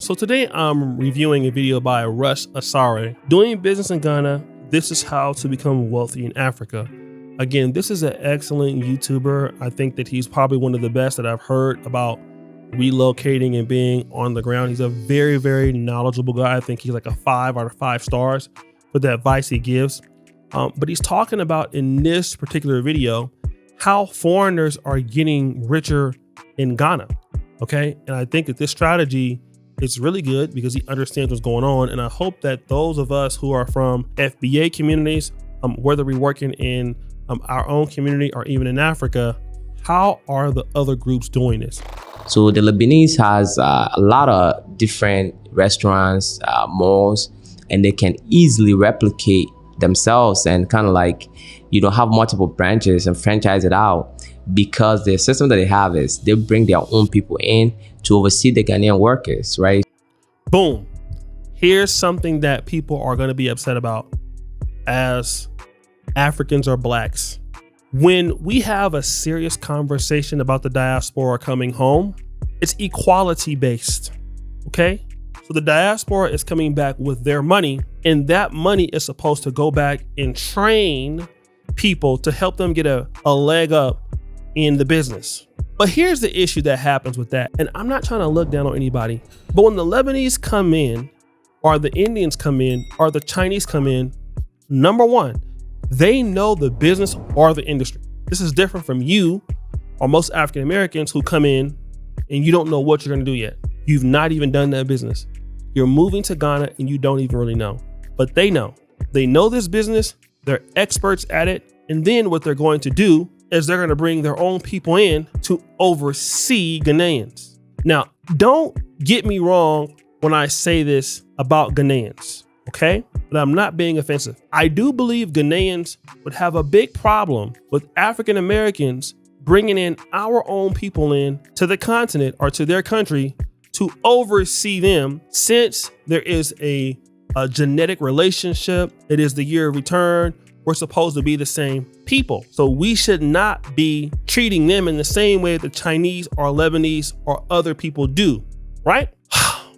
So today I'm reviewing a video by Russ Asare, Doing Business in Ghana, This is How to Become Wealthy in Africa. Again, this is an excellent YouTuber. I think that he's probably one of the best that I've heard about relocating and being on the ground. He's a very, very knowledgeable guy. I think he's like a 5 out of 5 stars for the advice he gives. But he's talking about in this particular video, how foreigners are getting richer in Ghana. Okay. And I think that this strategy is really good because he understands what's going on. And I hope that those of us who are from FBA communities, whether we're working in our own community or even in Africa, how are the other groups doing this? So the Lebanese has a lot of different restaurants, malls, and they can easily replicate themselves and kind of like, have multiple branches and franchise it out, because the system that they have is they bring their own people in to oversee the Ghanaian workers, right? Boom. Here's something that people are going to be upset about as Africans or blacks. When we have a serious conversation about the diaspora coming home, it's equality based. Okay. So the diaspora is coming back with their money, and that money is supposed to go back and train people to help them get a leg up in the business. But here's the issue that happens with that. And I'm not trying to look down on anybody, but when the Lebanese come in, or the Indians come in, or the Chinese come in, number one, they know the business or the industry. This is different from you or most African Americans who come in and you don't know what you're going to do yet. You've not even done that business. You're moving to Ghana and you don't even really know, but they know. They know this business. They're experts at it. And then what they're going to do is they're going to bring their own people in to oversee Ghanaians. Now, don't get me wrong when I say this about Ghanaians, okay? But I'm not being offensive. I do believe Ghanaians would have a big problem with African Americans bringing in our own people in to the continent or to their country to oversee them, since there is a genetic relationship. It is the year of return. We're supposed to be the same people. So we should not be treating them in the same way the Chinese or Lebanese or other people do, right?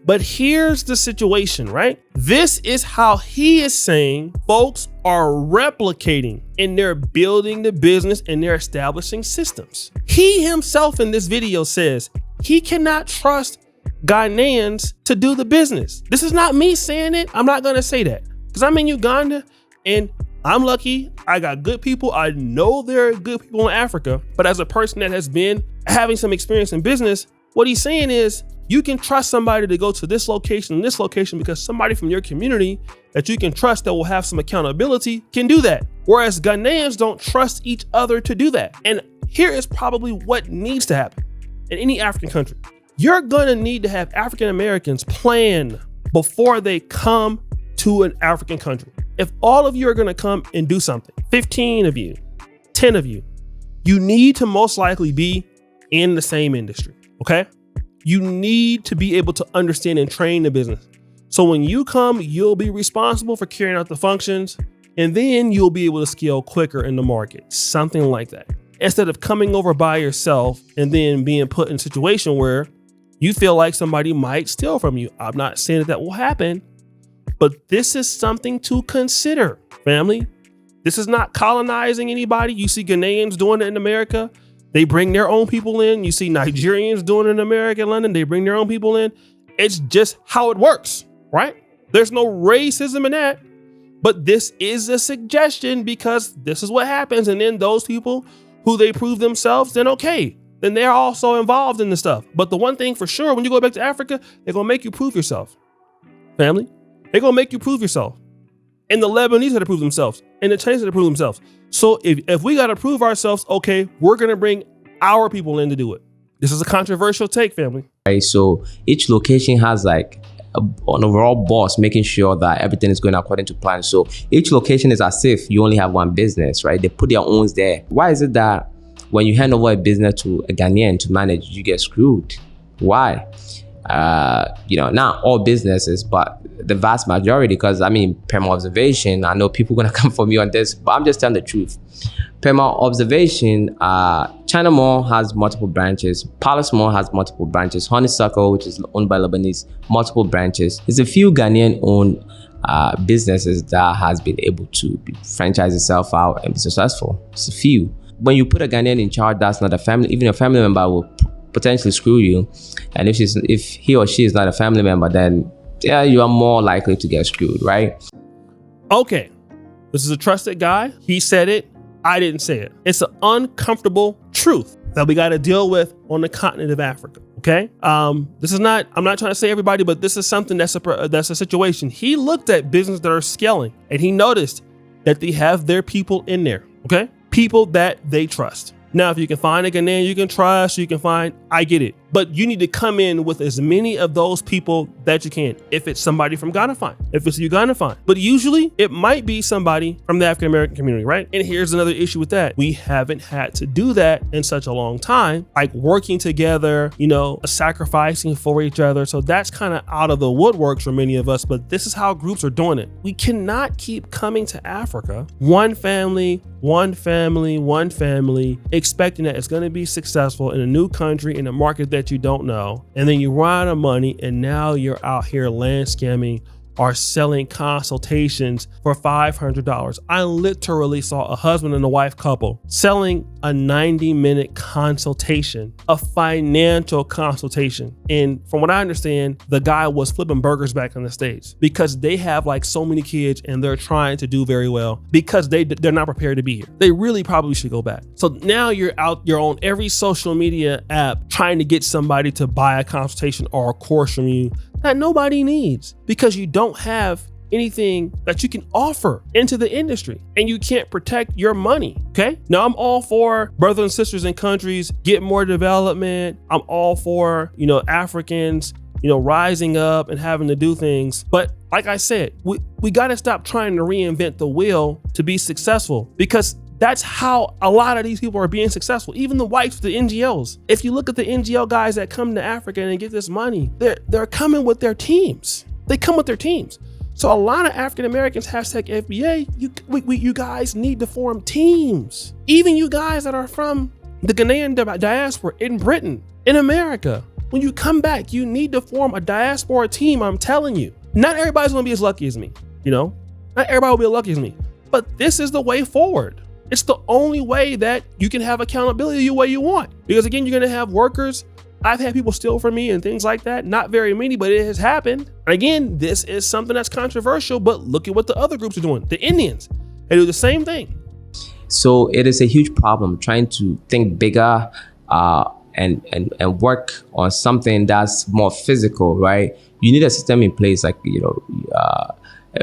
But here's the situation, right? This is how he is saying folks are replicating, and they're building the business and they're establishing systems. He himself in this video says he cannot trust Ghanaians to do the business. This is not me saying it. I'm not going to say that because I'm in Uganda and I'm lucky. I got good people. I know there are good people in Africa, but as a person that has been having some experience in business, what he's saying is you can trust somebody to go to this location and this location because somebody from your community that you can trust that will have some accountability can do that. Whereas Ghanaians don't trust each other to do that. And here is probably what needs to happen in any African country. You're going to need to have African Americans plan before they come to an African country. If all of you are going to come and do something, 15 of you, 10 of you, you need to most likely be in the same industry. Okay. You need to be able to understand and train the business. So when you come, you'll be responsible for carrying out the functions, and then you'll be able to scale quicker in the market, something like that. Instead of coming over by yourself and then being put in a situation where you feel like somebody might steal from you. I'm not saying that will happen, but this is something to consider, family. This is not colonizing anybody. You see Ghanaians doing it in America. They bring their own people in. You see Nigerians doing it in America, London. They bring their own people in. It's just how it works, right? There's no racism in that, but this is a suggestion because this is what happens. And then those people who they prove themselves, then okay, then they're also involved in the stuff. But the one thing for sure, when you go back to Africa, they're going to make you prove yourself, family. They're going to make you prove yourself. And the Lebanese had to prove themselves, and the Chinese had to prove themselves. So if we got to prove ourselves, okay, we're going to bring our people in to do it. This is a controversial take, family. Right, so each location has like an overall boss making sure that everything is going according to plan. So each location is as if you only have one business, right? They put their owns there. Why is it that when you hand over a business to a Ghanaian to manage, you get screwed? Why? Not all businesses, but the vast majority, because per my observation, I know people gonna come for me on this, but I'm just telling the truth. Per my observation, China Mall has multiple branches. Palace Mall has multiple branches. Honeysuckle, which is owned by Lebanese, multiple branches. There's a few Ghanaian-owned businesses that has been able to franchise itself out and be successful. It's a few. When you put a Ghanaian in charge, that's not a family. Even a family member will potentially screw you. And if he or she is not a family member, then you are more likely to get screwed, right? Okay, this is a trusted guy. He said it. I didn't say it. It's an uncomfortable truth that we got to deal with on the continent of Africa. Okay. I'm not trying to say everybody, but this is something that's a situation. He looked at businesses that are scaling and he noticed that they have their people in there. Okay. People that they trust. Now, if you can find a Ghanaian you can trust, I get it. But you need to come in with as many of those people that you can. If it's somebody from Ghana, fine. If it's Uganda, fine. But usually it might be somebody from the African American community, right? And here's another issue with that. We haven't had to do that in such a long time, like working together, sacrificing for each other. So that's kind of out of the woodworks for many of us, but this is how groups are doing it. We cannot keep coming to Africa, one family, expecting that it's going to be successful in a new country, in a market that you don't know. And then you run out of money and now you're out here land scamming or selling consultations for $500. I literally saw a husband and a wife couple selling a 90-minute consultation, a financial consultation. And from what I understand, the guy was flipping burgers back in the States because they have like so many kids and they're trying to do very well because they're not prepared to be here. They really probably should go back. So now you're on every social media app trying to get somebody to buy a consultation or a course from you that nobody needs because you don't have anything that you can offer into the industry and you can't protect your money. Okay. Now I'm all for brothers and sisters in countries get more development. I'm all for, Africans, rising up and having to do things. But like I said, we got to stop trying to reinvent the wheel to be successful because that's how a lot of these people are being successful. Even the whites, the NGOs. If you look at the NGO guys that come to Africa and get this money, they're coming with their teams. They come with their teams. So a lot of African Americans, #FBA, you guys need to form teams. Even you guys that are from the Ghanaian diaspora in Britain, in America, when you come back, you need to form a diaspora team. I'm telling you, not everybody's gonna be as lucky as me. Not everybody will be as lucky as me, but this is the way forward. It's the only way that you can have accountability the way you want. Because again, you're gonna have workers. I've had people steal from me and things like that. Not very many, but it has happened. And again, this is something that's controversial, but look at what the other groups are doing. The Indians, they do the same thing. So it is a huge problem trying to think bigger and work on something that's more physical, right? You need a system in place, like,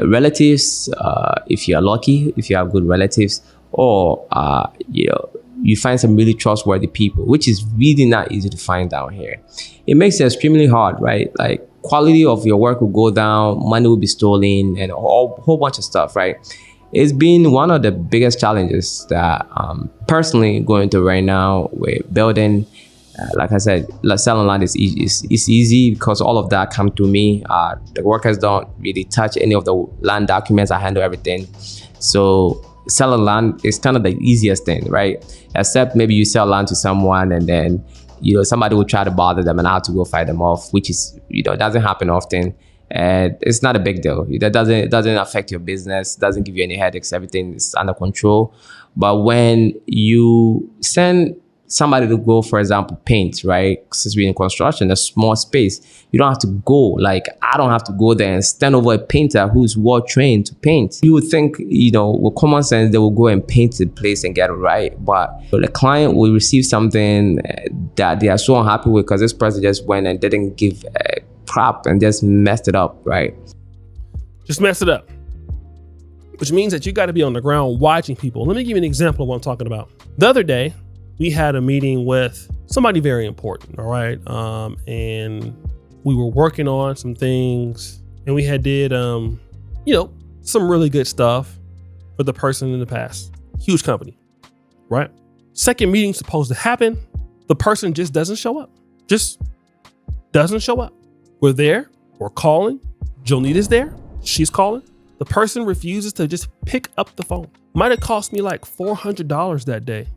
relatives, if you're lucky, if you have good relatives, or you find some really trustworthy people, which is really not easy to find down here. It makes it extremely hard, right? Like quality of your work will go down, money will be stolen, and a whole bunch of stuff, right? It's been one of the biggest challenges that I'm personally going through right now with building. Like I said, selling land is easy because all of that comes to me. The workers don't really touch any of the land documents. I handle everything. So selling land is kind of the easiest thing, right? Except maybe you sell land to someone and then, somebody will try to bother them and I have to go fight them off, which is, doesn't happen often. And it's not a big deal. That doesn't affect your business, doesn't give you any headaches. Everything is under control. But when you send somebody to go, for example, paint, right? Since we're in construction, a small space, you don't have to go. Like, I don't have to go there and stand over a painter who's well trained to paint. You would think, with common sense, they will go and paint the place and get it right. But the client will receive something that they are so unhappy with because this person just went and didn't give a crap and just messed it up, right? Just messed it up. Which means that you got to be on the ground watching people. Let me give you an example of what I'm talking about. The other day, we had a meeting with somebody very important, all right? And we were working on some things and we had did, some really good stuff for the person in the past. Huge company, right? Second meeting supposed to happen. The person just doesn't show up. Just doesn't show up. We're there, we're calling. Jonita's there, she's calling. The person refuses to just pick up the phone. Might have cost me like $400 that day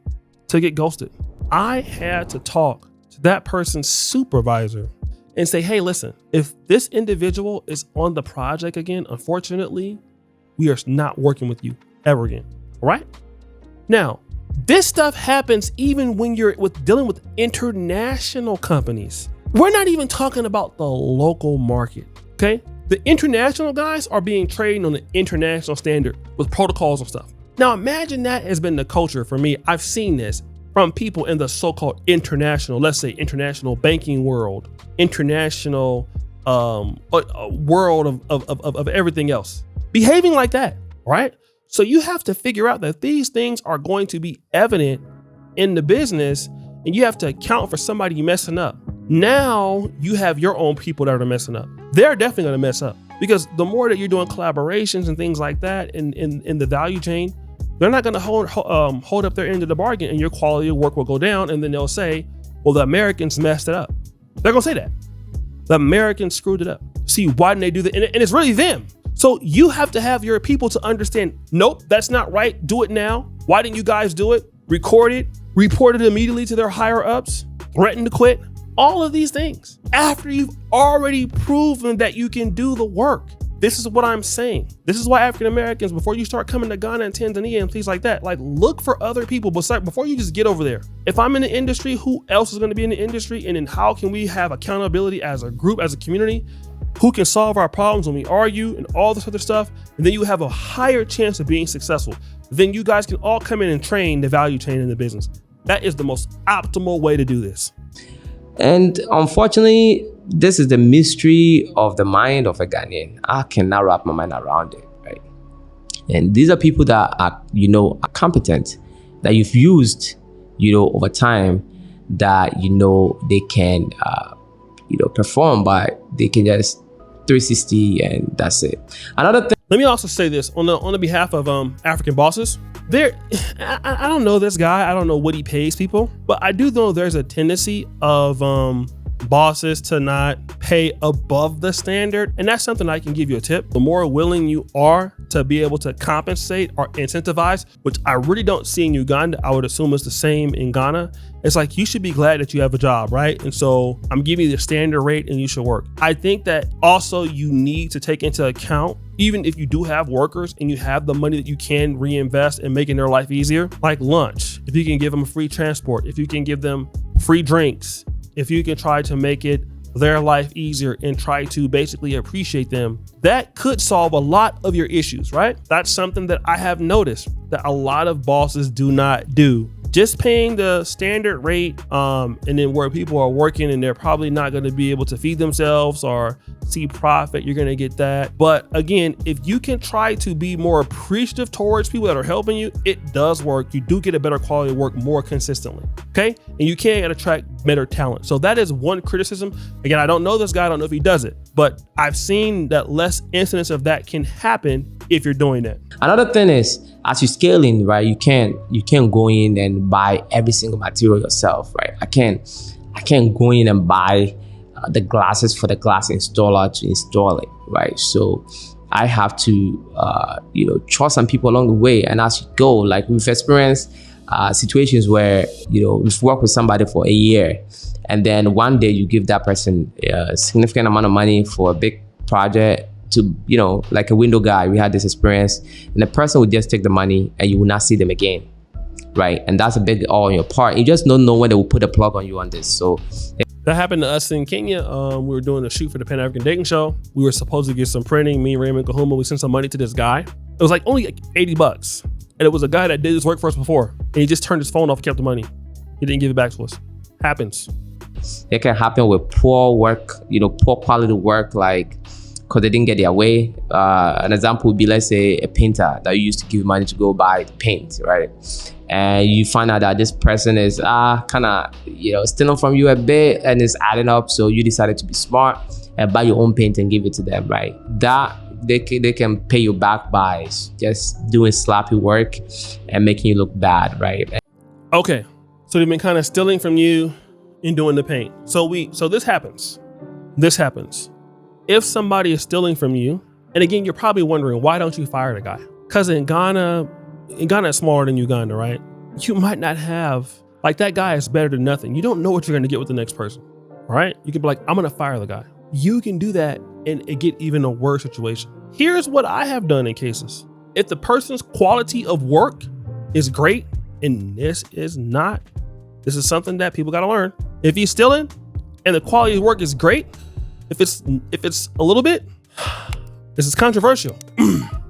to get ghosted. I had to talk to that person's supervisor and say, hey, listen, if this individual is on the project again, unfortunately, we are not working with you ever again. All right? Now, this stuff happens even when you're dealing with international companies. We're not even talking about the local market, okay? The international guys are being trained on the international standard with protocols and stuff. Now, imagine that has been the culture for me. I've seen this from people in the so-called international, let's say international banking world, international world of everything else, behaving like that, right? So you have to figure out that these things are going to be evident in the business, and you have to account for somebody messing up. Now you have your own people that are messing up. They're definitely going to mess up, because the more that you're doing collaborations and things like that in the value chain, they're not going to hold up their end of the bargain, and your quality of work will go down. And then they'll say, well, the Americans messed it up. They're going to say that. The Americans screwed it up. See, why didn't they do that? And it's really them. So you have to have your people to understand, nope, that's not right. Do it now. Why didn't you guys do it? Record it, report it immediately to their higher ups, threaten to quit. All of these things after you've already proven that you can do the work. This is what I'm saying. This is why African Americans, before you start coming to Ghana and Tanzania and things like that, like look for other people before you just get over there. If I'm in the industry, who else is going to be in the industry? And then how can we have accountability as a group, as a community? Who can solve our problems when we argue and all this other stuff? And then you have a higher chance of being successful. Then you guys can all come in and train the value chain in the business. That is the most optimal way to do this. And unfortunately, this is the mystery of the mind of a Ghanaian. I cannot wrap my mind around it, right? And these are people that are competent, that you've used, over time, that, they can, perform, but they can just 360 and that's it. Another thing. Let me also say this on the behalf of African bosses. I don't know this guy. I don't know what he pays people, but I do know there's a tendency of bosses to not pay above the standard. And that's something I can give you a tip. The more willing you are to be able to compensate or incentivize, which I really don't see in Uganda, I would assume it's the same in Ghana. It's like, you should be glad that you have a job, right? And so I'm giving you the standard rate and you should work. I think that also you need to take into account, even if you do have workers and you have the money that you can reinvest in making their life easier, like lunch, if you can give them free transport, if you can give them free drinks, if you can try to make it their life easier and try to basically appreciate them, that could solve a lot of your issues, right? That's something that I have noticed that a lot of bosses do not do. Just paying the standard rate, and then where people are working and they're probably not going to be able to feed themselves or see profit, you're going to get that. But again, if you can try to be more appreciative towards people that are helping you, it does work. You do get a better quality of work more consistently, okay? And you can attract better talent. So that is one criticism. Again, I don't know this guy. I don't know if he does it, but I've seen that less incidents of that can happen if you're doing that. Another thing is, as you scaling, right, you can't go in and buy every single material yourself, right? I can't go in and buy the glasses for the glass installer to install it, right? So I have to, trust some people along the way. And as you go, like we've experienced situations where, we've worked with somebody for a year, and then one day you give that person a significant amount of money for a big project to, like a window guy. We had this experience, and the person would just take the money and you will not see them again, right? And that's a big all on your part. You just don't know when they will put a plug on you on this. So that happened to us in Kenya. We were doing a shoot for the Pan African Dating Show. We were supposed to get some printing. Me and Raymond Kahuma, we sent some money to this guy. It was like only like $80. And it was a guy that did his work for us before. And he just turned his phone off and kept the money. He didn't give it back to us. Happens. It can happen with poor work, poor quality work, like because they didn't get their way. An example would be, let's say, a painter that you used to give money to go buy paint, right? And you find out that this person is kind of, stealing from you a bit and it's adding up. So you decided to be smart and buy your own paint and give it to them, right? That they can pay you back by just doing sloppy work and making you look bad, right? Okay, so they've been kind of stealing from you and doing the paint. So this happens. if somebody is stealing from you, and again, you're probably wondering, why don't you fire the guy? Because in Ghana is smaller than Uganda, right? You might not have, like, that guy is better than nothing. You don't know what you're going to get with the next person, right? You can be like, I'm going to fire the guy. You can do that and it get even a worse situation. Here's what I have done in cases. If the person's quality of work is great, and this is not, this is something that people got to learn. If he's stealing and the quality of work is great, if it's a little bit, this is controversial.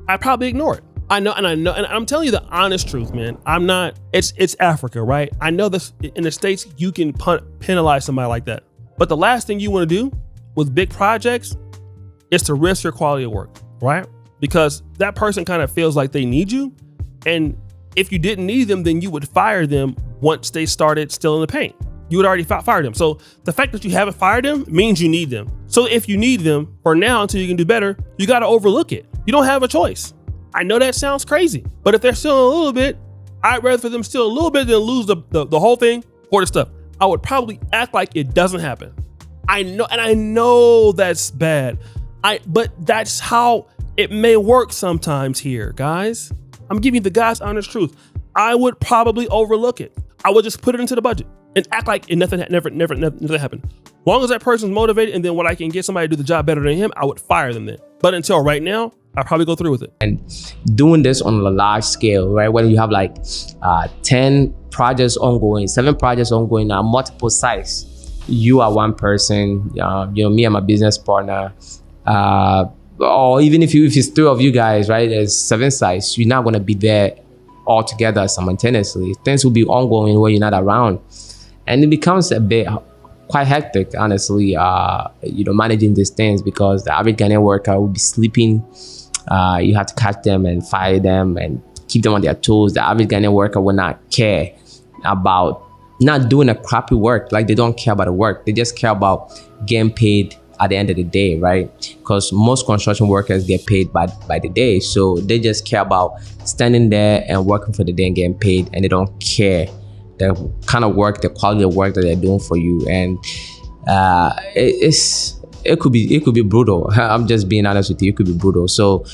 I probably ignore it. I know, and I'm telling you the honest truth, man. I'm not, it's Africa, right? I know this in the States, you can penalize somebody like that. But the last thing you want to do with big projects is to risk your quality of work, right? Because that person kind of feels like they need you. And if you didn't need them, then you would fire them once they started stealing the paint. You would already fire them. So the fact that you haven't fired them means you need them. So if you need them for now until you can do better, you got to overlook it. You don't have a choice. I know that sounds crazy, but if they're stealing a little bit, I'd rather for them steal a little bit than lose the whole thing for the stuff. I would probably act like it doesn't happen. I know, and I know that's bad. But that's how it may work sometimes here, guys. I'm giving you the God's honest truth. I would probably overlook it. I would just put it into the budget and act like it nothing happened. As long as that person's motivated, and then when I can get somebody to do the job better than him, I would fire them then. But until right now, I'll probably go through with it. And doing this on a large scale, right? When you have like 10 projects ongoing, 7 projects ongoing, multiple sites. You are one person, me and my business partner, or even if it's 3 of you guys, right? There's 7 sites. You're not going to be there all together simultaneously. Things will be ongoing where you're not around, and it becomes a bit quite hectic, honestly. Managing these things, because the average Ghanaian worker will be sleeping. You have to catch them and fire them and keep them on their toes. The average Ghanaian worker will not care about not doing a crappy work. Like, they don't care about the work. They just care about getting paid at the end of the day, right? Because most construction workers get paid by the day. So they just care about standing there and working for the day and getting paid, and they don't care the kind of work, the quality of work that they're doing for you. And it could be brutal. I'm just being honest with you. It could be brutal. So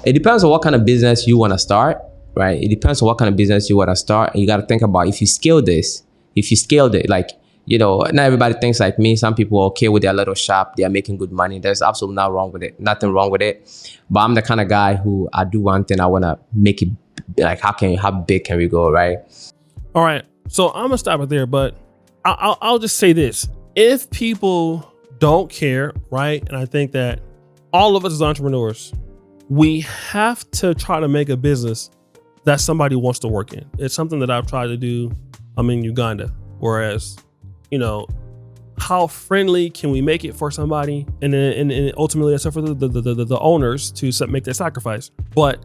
it depends on what kind of business you want to start, right? It depends on what kind of business you want to start. And you got to think about, if you scaled it, like, not everybody thinks like me. Some people are okay with their little shop. They are making good money. There's absolutely nothing wrong with it. But I'm the kind of guy who, I do one thing, I want to make it, like, how big can we go, right? All right. So I'm going to stop it there, but I'll just say this. If people don't care, right? And I think that all of us as entrepreneurs, we have to try to make a business that somebody wants to work in. It's something that I've tried to do. I'm in Uganda, whereas, how friendly can we make it for somebody? And then ultimately it's up for the owners to make that sacrifice. But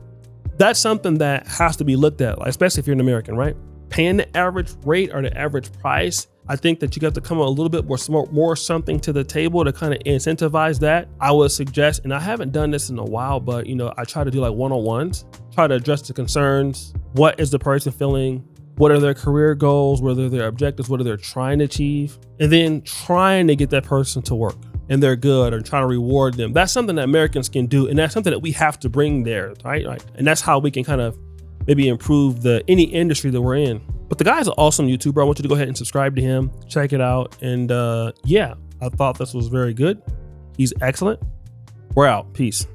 that's something that has to be looked at, especially if you're an American, right? Paying the average rate or the average price. I think that you have to come a little bit more something to the table to kind of incentivize that. I would suggest, and I haven't done this in a while, but I try to do like one-on-ones, try to address the concerns. What is the person feeling? What are their career goals? What are their objectives? What are they trying to achieve? And then trying to get that person to work and they're good, or trying to reward them. That's something that Americans can do. And that's something that we have to bring there, right? And that's how we can kind of maybe improve any industry that we're in. But the guy's an awesome YouTuber. I want you to go ahead and subscribe to him, check it out. And I thought this was very good. He's excellent. We're out. Peace.